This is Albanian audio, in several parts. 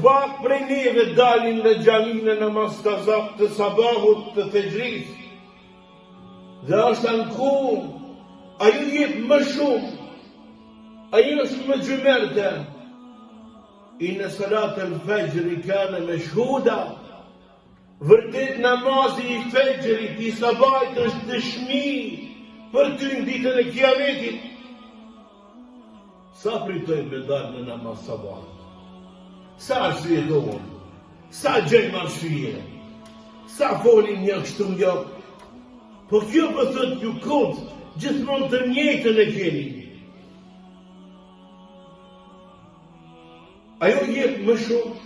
pak prej neve dalin në xhaminë në namaz kazak të sabahut të fexhrit. Dhe është anku, ajo jep më shumë, ajo është më gjymerte. Inna salat al-fajri kana mashhuda. Vërtet namazi i fexhrit i sabahit është dëshmi për ty në ditën e kiametit. Sa pritojmë me dalë në namaz sabahit? Sa arsye doon? Sa gjejmë arsye? Sa folin një kështu një? Po kjo për thët ju kot, gjithmonë të njëjtën e keni. Ajo jep më shumë,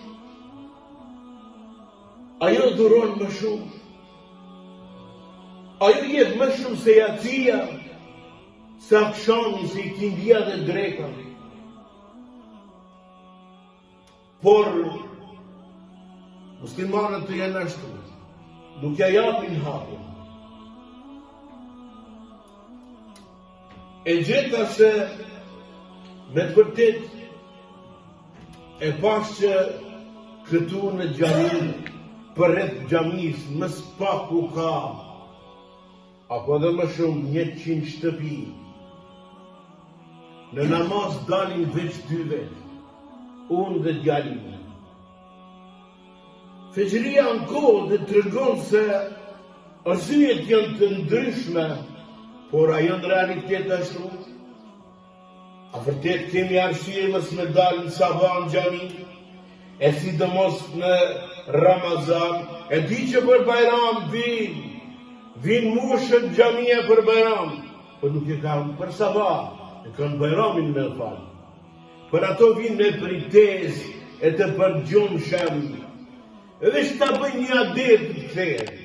ajo dhuron më shumë, ajo jep më shumë se jacia, se akshami, se i kindja dhe dreka. Por muslimanët të janë ashtu, nuk ja japin hapin. E gjeta se me të vërtet e pas që këtu në xhamin, përreth xhamis, më spaku ka, apo dhe më shumë 100 shtëpi. Në namaz dalin veç 2 vetë, unë dhe djalimin. Fexhria në kohë dhe të rëgon se arsyet janë të ndryshme, por a janë realitet ashtu? A vërtet kemi arsye mos me dalë në sabah në xhami, e sidomos në Ramazan, e di që për Bajram vinë mushën xhamia për Bajram, por nuk e kanë për sabah, e kanë Bajramin me falë. Për ato vinë me pritesë e të përgjumshëm, edhe që ta bëjnë një adet të kthehen.